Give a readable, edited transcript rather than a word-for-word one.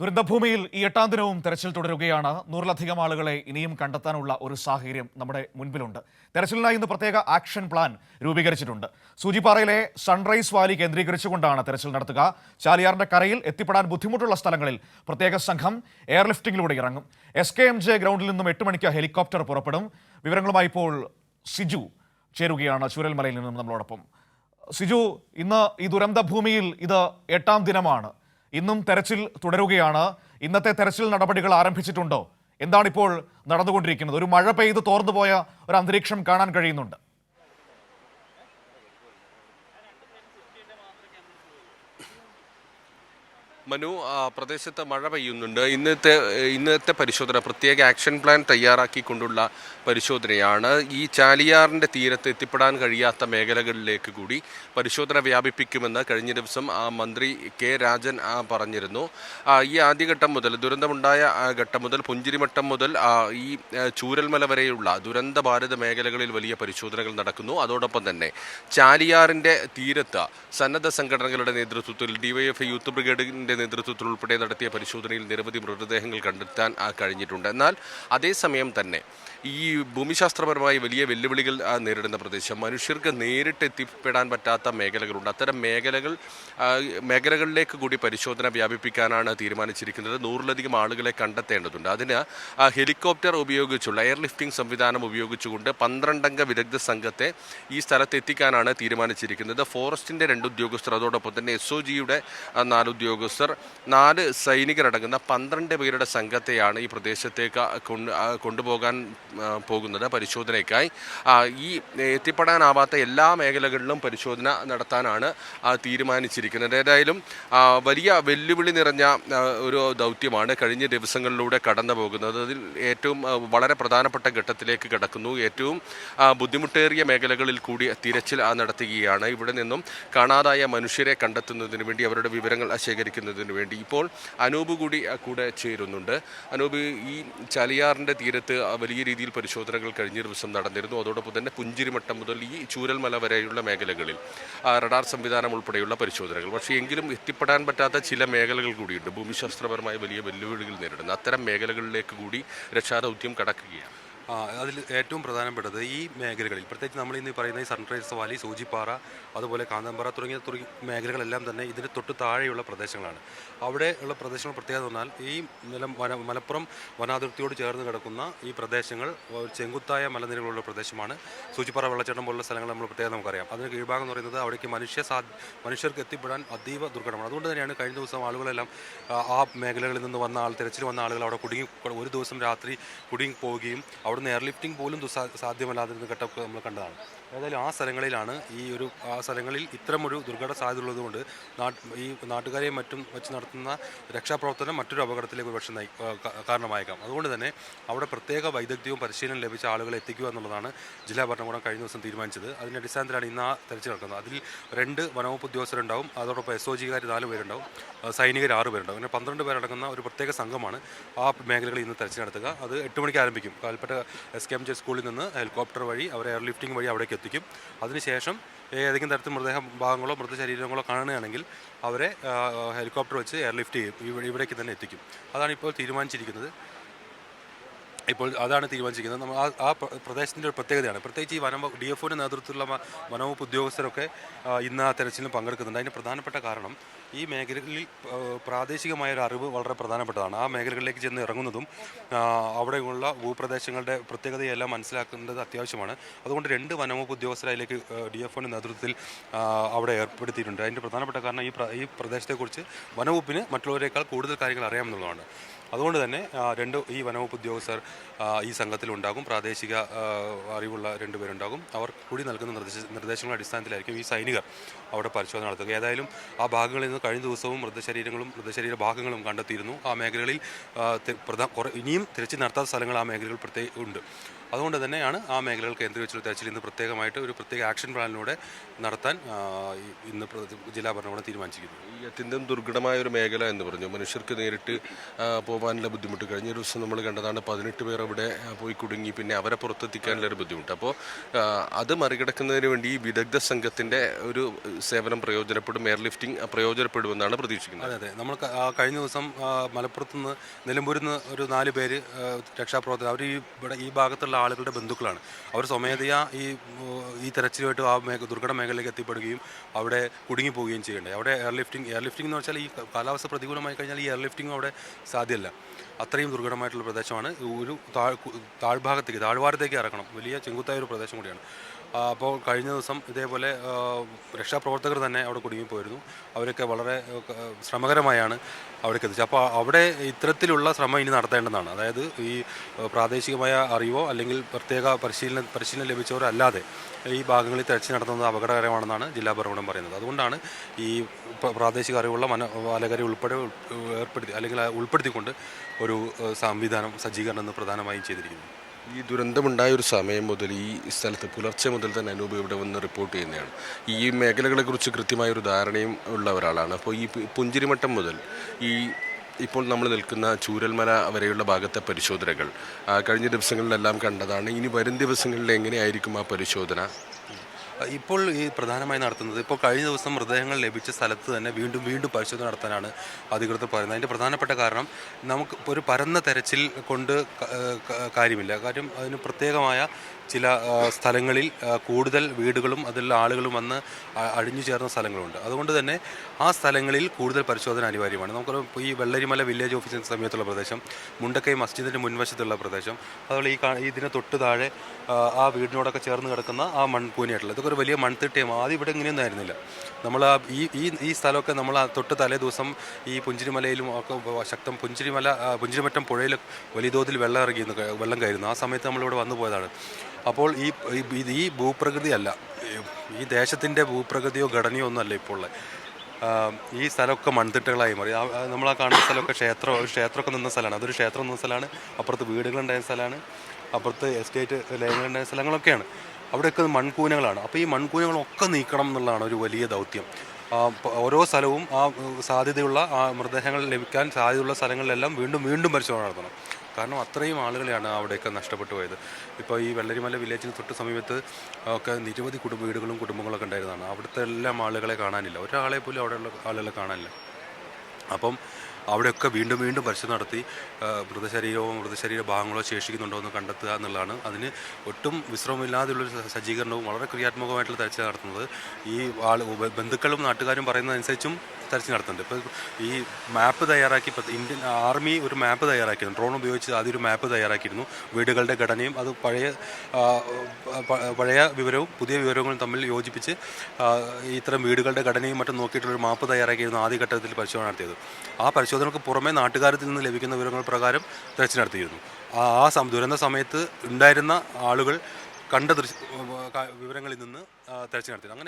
ദുരന്തഭൂമിയിൽ ഈ എട്ടാം ദിനവും തെരച്ചിൽ തുടരുകയാണ്. 100-ലധികം ആളുകളെ ഇനിയും കണ്ടെത്താനുള്ള ഒരു സാഹചര്യം നമ്മുടെ മുൻപിലുണ്ട്. തെരച്ചിലിനായി ഇന്ന് പ്രത്യേക ആക്ഷൻ പ്ലാൻ രൂപീകരിച്ചിട്ടുണ്ട്. സൂചിപ്പാറയിലെ സൺറൈസ് വാലി കേന്ദ്രീകരിച്ചുകൊണ്ടാണ് തെരച്ചിൽ നടത്തുക. ചാലിയാറിന്റെ കരയിൽ എത്തിപ്പെടാൻ ബുദ്ധിമുട്ടുള്ള സ്ഥലങ്ങളിൽ പ്രത്യേക സംഘം എയർലിഫ്റ്റിംഗിലൂടെ ഇറങ്ങും. SKMJ ഗ്രൗണ്ടിൽ നിന്നും 8 മണിക്ക് ഹെലികോപ്റ്റർ പുറപ്പെടും. വിവരങ്ങളുമായി ഇപ്പോൾ സിജു ചേരുകയാണ് ചൂരൽമലയിൽ നിന്നും നമ്മളോടൊപ്പം. സിജു, ഇന്ന് ഈ ദുരന്തഭൂമിയിൽ ഇത് 8ാം ദിനമാണ്. ഇന്നും തെരച്ചിൽ തുടരുകയാണ്. ഇന്നത്തെ തെരച്ചിൽ നടപടികൾ ആരംഭിച്ചിട്ടുണ്ടോ? എന്താണിപ്പോൾ നടന്നുകൊണ്ടിരിക്കുന്നത്? ഒരു മഴ പെയ്ത് തോർന്നുപോയ ഒരു അന്തരീക്ഷം കാണാൻ കഴിയുന്നുണ്ട്. മനു, പ്രദേശത്ത് മഴ പെയ്യുന്നുണ്ട്. ഇന്നത്തെ പരിശോധന പ്രത്യേക ആക്ഷൻ പ്ലാൻ തയ്യാറാക്കിക്കൊണ്ടുള്ള പരിശോധനയാണ്. ഈ ചാലിയാറിൻ്റെ തീരത്ത് എത്തിപ്പെടാൻ കഴിയാത്ത മേഖലകളിലേക്ക് കൂടി പരിശോധന വ്യാപിപ്പിക്കുമെന്ന് കഴിഞ്ഞ ദിവസം മന്ത്രി കെ രാജൻ പറഞ്ഞിരുന്നു. ഈ ആദ്യഘട്ടം മുതൽ, ദുരന്തമുണ്ടായ ഘട്ടം മുതൽ, പുഞ്ചിരിമട്ടം മുതൽ ഈ ചൂരൽമല വരെയുള്ള ദുരന്ത ബാധിത മേഖലകളിൽ വലിയ പരിശോധനകൾ നടക്കുന്നു. അതോടൊപ്പം തന്നെ ചാലിയാറിൻ്റെ തീരത്ത് സന്നദ്ധ സംഘടനകളുടെ നേതൃത്വത്തിൽ DYFI യൂത്ത് ബ്രിഗേഡിൻ്റെ നേതൃത്വത്തിൽ ഉൾപ്പെടെ നടത്തിയ പരിശോധനയിൽ നിരവധി മൃതദേഹങ്ങൾ കണ്ടെത്താൻ കഴിഞ്ഞിട്ടുണ്ട്. എന്നാൽ അതേസമയം തന്നെ ഈ ഭൂമിശാസ്ത്രപരമായി വലിയ വെല്ലുവിളികൾ നേരിടുന്ന പ്രദേശം, മനുഷ്യർക്ക് നേരിട്ട് എത്തിപ്പെടാൻ പറ്റാത്ത മേഖലകളുണ്ട്. അത്തരം മേഖലകളിലേക്ക് കൂടി പരിശോധന വ്യാപിപ്പിക്കാനാണ് തീരുമാനിച്ചിരിക്കുന്നത്. 100-ലധികം ആളുകളെ കണ്ടെത്തേണ്ടതുണ്ട്. അതിന് ഹെലികോപ്റ്റർ ഉപയോഗിച്ചുള്ള എയർലിഫ്റ്റിംഗ് സംവിധാനം ഉപയോഗിച്ചുകൊണ്ട് 12-അംഗ വിദഗ്ധ സംഘത്തെ ഈ സ്ഥലത്ത് എത്തിക്കാനാണ് തീരുമാനിച്ചിരിക്കുന്നത്. ഫോറസ്റ്റിൻ്റെ 2 ഉദ്യോഗസ്ഥർ, അതോടൊപ്പം തന്നെ SOGയുടെ 4 ഉദ്യോഗസ്ഥർ, 4 സൈനികരടങ്ങുന്ന 12 പേരുടെ സംഘത്തെയാണ് ഈ പ്രദേശത്തേക്ക് കൊണ്ടുപോകാൻ പോകുന്നത് പരിശോധനയ്ക്കായി. ഈ എത്തിപ്പെടാനാവാത്ത എല്ലാ മേഖലകളിലും പരിശോധന നടത്താനാണ് തീരുമാനിച്ചിരിക്കുന്നത്. ഏതായാലും വലിയ വെല്ലുവിളി നിറഞ്ഞ ഒരു ദൗത്യമാണ് കഴിഞ്ഞ ദിവസങ്ങളിലൂടെ കടന്നു പോകുന്നത്. അതിൽ ഏറ്റവും വളരെ പ്രധാനപ്പെട്ട ഘട്ടത്തിലേക്ക് കടക്കുന്നു. ഏറ്റവും ബുദ്ധിമുട്ടേറിയ മേഖലകളിൽ കൂടി തിരച്ചിൽ നടത്തുകയാണ്. ഇവിടെ നിന്നും കാണാതായ മനുഷ്യരെ കണ്ടെത്തുന്നതിന് വേണ്ടി, അവരുടെ വിവരങ്ങൾ ശേഖരിക്കുന്നതിന് വേണ്ടി ഇപ്പോൾ അനൂപ് കൂടെ ചേരുന്നുണ്ട്. അനൂപ്, ഈ ചാലിയാറിൻ്റെ തീരത്ത് വലിയ രീതിയിൽ പരിശോധനകൾ കഴിഞ്ഞ ദിവസം നടന്നിരുന്നു. അതോടൊപ്പം തന്നെ പുഞ്ചിരിമട്ടം മുതൽ ഈ ചൂരൽമല വരെയുള്ള മേഖലകളിൽ റഡാർ സംവിധാനം ഉൾപ്പെടെയുള്ള പരിശോധനകൾ. പക്ഷേ എങ്കിലും എത്തിപ്പെടാൻ പറ്റാത്ത ചില മേഖലകൾ കൂടിയുണ്ട്. ഭൂമിശാസ്ത്രപരമായ വലിയ വെല്ലുവിളികൾ നേരിടുന്ന അത്തരം മേഖലകളിലേക്ക് കൂടി രക്ഷാദൗത്യം കടക്കുകയാണ്. അതിൽ ഏറ്റവും പ്രധാനപ്പെട്ടത് ഈ മേഖലകളിൽ, പ്രത്യേകിച്ച് നമ്മൾ ഇന്ന് പറയുന്ന ഈ സൺറൈസ് വാലി, സൂചിപ്പാറ, അതുപോലെ കാന്തമ്പാറ തുടങ്ങിയ മേഖലകളെല്ലാം തന്നെ ഇതിന് തൊട്ട് താഴെയുള്ള പ്രദേശങ്ങളാണ്. അവിടെ ഉള്ള പ്രദേശങ്ങൾ പ്രത്യേകത പറഞ്ഞാൽ ഈ മലപ്പുറം വനാതിർത്തിയോട് ചേർന്ന് കിടക്കുന്ന ഈ പ്രദേശങ്ങൾ ചെങ്കുത്തായ മലനിരകളുള്ള പ്രദേശമാണ്. സൂചിപ്പാറ, വെള്ളച്ചാട്ടം പോലുള്ള സ്ഥലങ്ങൾ നമ്മൾ പ്രത്യേകം നമുക്കറിയാം. അതിന് കീഴ്ഭാഗം എന്ന് പറയുന്നത് അവിടേക്ക് മനുഷ്യർക്ക് എത്തിപ്പെടാൻ അതീവ ദുർഘടമാണ്. അതുകൊണ്ട് തന്നെയാണ് കഴിഞ്ഞ ദിവസം ആളുകളെല്ലാം ആ മേഖലകളിൽ നിന്ന് തിരച്ചിൽ വന്ന ആളുകൾ അവിടെ ഒരു ദിവസം രാത്രി കുടുങ്ങി പോവുകയും അവിടുന്ന് എയർലിഫ്റ്റിംഗ് പോലും സാധ്യമല്ലാതിരുന്ന ഘട്ടമൊക്കെ നമ്മൾ കണ്ടതാണ്. ഏതായാലും ആ സ്ഥലങ്ങളിൽ ഇത്തരമൊരു ദുർഘട സാധ്യത ഉള്ളതുകൊണ്ട് ഈ നാട്ടുകാരെയും മറ്റും വെച്ച് നടത്തുന്ന രക്ഷാപ്രവർത്തനം മറ്റൊരു അപകടത്തിലേക്ക് ഒരുപക്ഷെ കാരണമായേക്കാം. അതുകൊണ്ട് തന്നെ അവിടെ പ്രത്യേക വൈദഗ്ധ്യവും പരിശീലനം ലഭിച്ച ആളുകളെ എത്തിക്കുക എന്നുള്ളതാണ് ജില്ലാ ഭരണകൂടം കഴിഞ്ഞ ദിവസം തീരുമാനിച്ചത്. അതിൻ്റെ അടിസ്ഥാനത്തിലാണ് ഇന്ന് ആ തെരച്ചിൽ നടക്കുന്നത്. അതിൽ 2 വനവകുപ്പ് ഉദ്യോഗസ്ഥരുണ്ടാവും, അതോടൊപ്പം SOGക്കാർ 4 പേരുണ്ടാവും, സൈനികർ 6 പേരുണ്ടാവും. അങ്ങനെ 12 പേരടങ്ങുന്ന ഒരു പ്രത്യേക സംഘമാണ് ആ മേഖലകളിൽ ഇന്ന് തെരച്ചിൽ നടത്തുക. അത് 8 മണിക്ക് ആരംഭിക്കും. കൽപ്പറ്റ SKMJ സ്കൂളിൽ നിന്ന് ഹെലികോപ്റ്റർ വഴി അവരെ എയർലിഫ്റ്റിംഗ് വഴി അവിടേക്ക് എത്തിക്കും. അതിനുശേഷം ഏതെങ്കിലും തരത്തിൽ മൃതദേഹഭാഗങ്ങളോ മൃതശരീരങ്ങളോ കാണുകയാണെങ്കിൽ അവരെ ഹെലികോപ്റ്റർ വെച്ച് എയർലിഫ്റ്റ് ചെയ്യും, ഇവിടേക്ക് തന്നെ എത്തിക്കും. അതാണ് ഇപ്പോൾ തീരുമാനിച്ചിരിക്കുന്നത്. നമ്മൾ ആ പ്രദേശത്തിൻ്റെ ഒരു പ്രത്യേകതയാണ്. പ്രത്യേകിച്ച് ഈ DFOയുടെ നേതൃത്വത്തിലുള്ള വനവകുപ്പ് ഉദ്യോഗസ്ഥരൊക്കെ ഇന്ന് ആ തെരച്ചിലിന് പങ്കെടുക്കുന്നുണ്ട്. അതിന് പ്രധാനപ്പെട്ട കാരണം ഈ മേഖലകളിൽ പ്രാദേശികമായ ഒരു അറിവ് വളരെ പ്രധാനപ്പെട്ടതാണ്. ആ മേഖലകളിലേക്ക് ചെന്ന് ഇറങ്ങുന്നതും അവിടെയുള്ള ഭൂപ്രദേശങ്ങളുടെ പ്രത്യേകതയെല്ലാം മനസ്സിലാക്കേണ്ടത് അത്യാവശ്യമാണ്. അതുകൊണ്ട് 2 വനവകുപ്പ് ഉദ്യോഗസ്ഥരെ അതിലേക്ക് DFOയുടെ നേതൃത്വത്തിൽ അവിടെ ഏർപ്പെടുത്തിയിട്ടുണ്ട്. അതിൻ്റെ പ്രധാനപ്പെട്ട കാരണം ഈ പ്രദേശത്തെക്കുറിച്ച് വനവകുപ്പിന് മറ്റുള്ളവരേക്കാൾ കൂടുതൽ കാര്യങ്ങൾ അറിയാമെന്നുള്ളതാണ്. അതുകൊണ്ട് തന്നെ ഈ വനവകുപ്പ് ഉദ്യോഗസ്ഥർ ഈ സംഘത്തിലുണ്ടാകും. പ്രാദേശിക അറിവുള്ള 2 പേരുണ്ടാകും. അവർ കൂടി നൽകുന്ന നിർദ്ദേശങ്ങളുടെ അടിസ്ഥാനത്തിലായിരിക്കും ഈ സൈനികർ അവിടെ പരിശോധന നടത്തുക. ഏതായാലും ആ ഭാഗങ്ങളിൽ നിന്ന് കഴിഞ്ഞ ദിവസവും മൃതശരീര ഭാഗങ്ങളും കണ്ടെത്തിയിരുന്നു. ആ മേഖലകളിൽ ഇനിയും തിരച്ചിൽ നടത്താത്ത സ്ഥലങ്ങൾ ആ മേഖലകൾ ഉണ്ട്. അതുകൊണ്ട് തന്നെയാണ് ആ മേഖലകൾ കേന്ദ്രീകരിച്ചുള്ള തെരച്ചിൽ ഇന്ന് പ്രത്യേകമായിട്ട് ഒരു പ്രത്യേക ആക്ഷൻ പ്ലാനിലൂടെ നടത്താൻ ഇന്ന് ജില്ലാ ഭരണകൂടം തീരുമാനിച്ചിരിക്കുന്നു. ഈ അത്യന്തം ദുർഘടമായ ഒരു മേഖല എന്ന് പറഞ്ഞു, മനുഷ്യർക്ക് നേരിട്ട് പോകാനുള്ള ബുദ്ധിമുട്ട്. കഴിഞ്ഞ ദിവസം നമ്മൾ കണ്ടതാണ് 18 പേർ അവിടെ പോയി കുടുങ്ങി, പിന്നെ അവരെ പുറത്തെത്തിക്കാനുള്ള ഒരു ബുദ്ധിമുട്ട്. അപ്പോൾ അത് മറികടക്കുന്നതിന് വേണ്ടി ഈ വിദഗ്ധ സംഘത്തിൻ്റെ ഒരു സേവനം പ്രയോജനപ്പെടും, എയർലിഫ്റ്റിംഗ് പ്രയോജനപ്പെടുമെന്നാണ് പ്രതീക്ഷിക്കുന്നത്. അതെ, നമ്മൾ കഴിഞ്ഞ ദിവസം മലപ്പുറത്ത് നിന്ന് നിലമ്പൂരിൽ നിന്ന് ഒരു 4 പേര് രക്ഷാപ്രവർത്തകർ, അവർ ഈ ഭാഗത്തുള്ള ആളുകളുടെ ബന്ധുക്കളാണ്. അവർ സ്വമേധയാ ഈ തെരച്ചിലുമായിട്ട് ആ ദുർഘട മേഖലയിലേക്ക് എത്തിപ്പെടുകയും അവിടെ കുടുങ്ങിപ്പോവുകയും ചെയ്യേണ്ടത്. അവിടെ എയർലിഫ്റ്റിംഗ് എന്ന് വെച്ചാൽ ഈ കാലാവസ്ഥ പ്രതികൂലമായി കഴിഞ്ഞാൽ ഈ എയർലിഫ്റ്റിംഗ് അവിടെ സാധ്യമല്ല. അത്രയും ദുർഘടമായിട്ടുള്ള പ്രദേശമാണ്. ഒരു താഴ്ഭാഗത്തേക്ക് താഴ്വാരത്തേക്ക് ഇറക്കണം, വലിയ ചെങ്കുത്തായ ഒരു പ്രദേശം കൂടിയാണ്. അപ്പോൾ കഴിഞ്ഞ ദിവസം ഇതേപോലെ രക്ഷാപ്രവർത്തകർ തന്നെ അവിടെ കുടുങ്ങിപ്പോയിരുന്നു. അവരൊക്കെ വളരെ ശ്രമകരമായാണ് അവിടേക്ക് എത്തിച്ചത്. അപ്പോൾ അവിടെ ഇത്തരത്തിലുള്ള ശ്രമം ഇനി നടത്തേണ്ടതാണ്. അതായത് ഈ പ്രാദേശികമായ അറിവോ അല്ലെങ്കിൽ പ്രത്യേക പരിശീലനം ലഭിച്ചവരോ അല്ലാതെ ഈ ഭാഗങ്ങളിൽ തെരച്ചിൽ നടത്തുന്നത് അപകടകരമാണെന്നാണ് ജില്ലാ ഭരണകൂടം പറയുന്നത്. അതുകൊണ്ടാണ് ഈ പ്രാദേശിക അറിവുള്ള വലകരെ ഉൾപ്പെടുത്തിക്കൊണ്ട് ഒരു സജ്ജീകരണം എന്ന് പ്രധാനമായും ചെയ്തിരിക്കുന്നത്. ഈ ദുരന്തമുണ്ടായ ഒരു സമയം മുതൽ ഈ സ്ഥലത്ത് പുലർച്ചെ മുതൽ തന്നെ അനൂപ് ഇവിടെ വന്ന് റിപ്പോർട്ട് ചെയ്യുന്നതാണ്. ഈ മേഖലകളെക്കുറിച്ച് കൃത്യമായൊരു ധാരണയും ഉള്ള ഒരാളാണ്. അപ്പോൾ ഈ പുഞ്ചിരിമട്ടം മുതൽ ഇപ്പോൾ നമ്മൾ നിൽക്കുന്ന ചൂരൽമല വരെയുള്ള ഭാഗത്തെ പരിശോധനകൾ കഴിഞ്ഞ ദിവസങ്ങളിലെല്ലാം കണ്ടതാണ്. ഇനി വരും ദിവസങ്ങളിൽ എങ്ങനെയായിരിക്കും ആ പരിശോധന? ഇപ്പോൾ ഈ പ്രധാനമായി നടത്തുന്നത്, ഇപ്പോൾ കഴിഞ്ഞ ദിവസം മൃതദേഹങ്ങൾ ലഭിച്ച സ്ഥലത്ത് തന്നെ വീണ്ടും പരിശോധന നടത്താനാണ് അധികൃതർ പറയുന്നത്. അതിൻ്റെ പ്രധാനപ്പെട്ട കാരണം, നമുക്ക് ഒരു പരന്ന തെരച്ചിൽ കൊണ്ട് കാര്യമില്ല. കാര്യം അതിന് പ്രത്യേകമായ ചില സ്ഥലങ്ങളിൽ കൂടുതൽ വീടുകളും അതിലുള്ള ആളുകളും വന്ന് അഴിഞ്ഞു ചേർന്ന സ്ഥലങ്ങളുണ്ട്. അതുകൊണ്ട് തന്നെ ആ സ്ഥലങ്ങളിൽ കൂടുതൽ പരിശോധന അനിവാര്യമാണ്. നമുക്കൊരു ഈ വെള്ളരിമല വില്ലേജ് ഓഫീസിന് സമീപത്തുള്ള പ്രദേശം, മുണ്ടക്കൈ മസ്ജിദിൻ്റെ മുൻവശത്തുള്ള പ്രദേശം, അതുപോലെ ഇതിന് തൊട്ട് താഴെ ആ വീടിനോടൊക്കെ ചേർന്ന് കിടക്കുന്ന ആ മൺകൂനിയായിട്ടുള്ള, ഇതൊക്കെ ഒരു വലിയ മൺതിട്ടയും ആദ്യം ഇവിടെ ഇങ്ങനെയൊന്നും ആയിരുന്നില്ല. നമ്മൾ ഈ സ്ഥലമൊക്കെ നമ്മൾ തൊട്ട് തലേ ദിവസം ഈ പുഞ്ചിരിമലയിലും ഒക്കെ പുഞ്ചിരിമറ്റം പുഴയിൽ വലിയ തോതിൽ വെള്ളം കയറുന്നു. ആ സമയത്ത് നമ്മളിവിടെ വന്നു പോയതാണ്. അപ്പോൾ ഈ ഭൂപ്രകൃതി അല്ല, ഈ ദേശത്തിൻ്റെ ഭൂപ്രകൃതിയോ ഘടനയോ ഒന്നുമല്ല ഇപ്പോൾ ഉള്ളത്. ഈ സ്ഥലമൊക്കെ മൺതിട്ടകളായി മാറി. നമ്മൾ ആ കാണുന്ന സ്ഥലമൊക്കെ ക്ഷേത്രമൊക്കെ നിന്ന സ്ഥലമാണ്. അതൊരു ക്ഷേത്രം നിന്ന സ്ഥലമാണ്. അപ്പുറത്ത് വീടുകളുണ്ടായ സ്ഥലമാണ്, അപ്പുറത്ത് എസ്റ്റേറ്റ് ലയങ്ങളുണ്ടായ സ്ഥലങ്ങളൊക്കെയാണ്. അവിടെയൊക്കെ മൺകൂനകളാണ്. അപ്പോൾ ഈ മൺകൂനകളൊക്കെ നീക്കണം എന്നുള്ളതാണ് ഒരു വലിയ ദൗത്യം. ഓരോ സ്ഥലവും സാധ്യതയുള്ള മൃതദേഹങ്ങൾ ലഭിക്കാൻ സാധ്യതയുള്ള സ്ഥലങ്ങളിലെല്ലാം വീണ്ടും പരിശോധന നടത്തണം. കാരണം അത്രയും ആളുകളെയാണ് അവിടെയൊക്കെ നഷ്ടപ്പെട്ടു പോയത്. ഇപ്പോൾ ഈ വെള്ളരിമല വില്ലേജിന് തൊട്ട് സമീപത്ത് ഒക്കെ നിരവധി കുടുംബങ്ങളൊക്കെ ഉണ്ടായിരുന്നതാണ്. അവിടുത്തെ എല്ലാം ആളുകളെ കാണാനില്ല, ഒരാളെ പോലും അവിടെയുള്ള ആളുകളെ കാണാനില്ല. അപ്പം അവിടെയൊക്കെ വീണ്ടും പരിശോധന നടത്തി മൃതശരീര ഭാഗങ്ങളോ ശേഷിക്കുന്നുണ്ടോ എന്ന് കണ്ടെത്തുക എന്നുള്ളതാണ്. അതിന് ഒട്ടും വിശ്രമമില്ലാതെയുള്ളൊരു സജ്ജീകരണവും വളരെ ക്രിയാത്മകമായിട്ടുള്ള തെരച്ചിൽ നടത്തുന്നത്. ഈ ബന്ധുക്കളും നാട്ടുകാരും പറയുന്നതനുസരിച്ചും തെരച്ചിൽ നടത്തുന്നുണ്ട്. ഇപ്പോൾ ഈ മാപ്പ് തയ്യാറാക്കി, ഇന്ത്യൻ ആർമി ഒരു മാപ്പ് തയ്യാറാക്കിയിരുന്നു, ഡ്രോൺ ഉപയോഗിച്ച് ആദ്യം ഒരു മാപ്പ് തയ്യാറാക്കിയിരുന്നു. വീടുകളുടെ ഘടനയും അത് പഴയ വിവരവും പുതിയ വിവരങ്ങളും തമ്മിൽ യോജിപ്പിച്ച് ഇത്തരം വീടുകളുടെ ഘടനയും മറ്റും നോക്കിയിട്ടുള്ളൊരു മാപ്പ് തയ്യാറാക്കിയിരുന്നു ആദ്യഘട്ടത്തിൽ പരിശോധന നടത്തിയത്. ആ പരിശോധനയ്ക്ക് പുറമെ നാട്ടുകാരിൽ നിന്ന് ലഭിക്കുന്ന വിവരങ്ങൾ പ്രകാരം തെരച്ചിൽ നടത്തിയിരുന്നു. ദുരന്ത സമയത്ത് ഉണ്ടായിരുന്ന ആളുകൾ കണ്ട വിവരങ്ങളിൽ നിന്ന് തെരച്ചിൽ നടത്തിയത്. അങ്ങനെ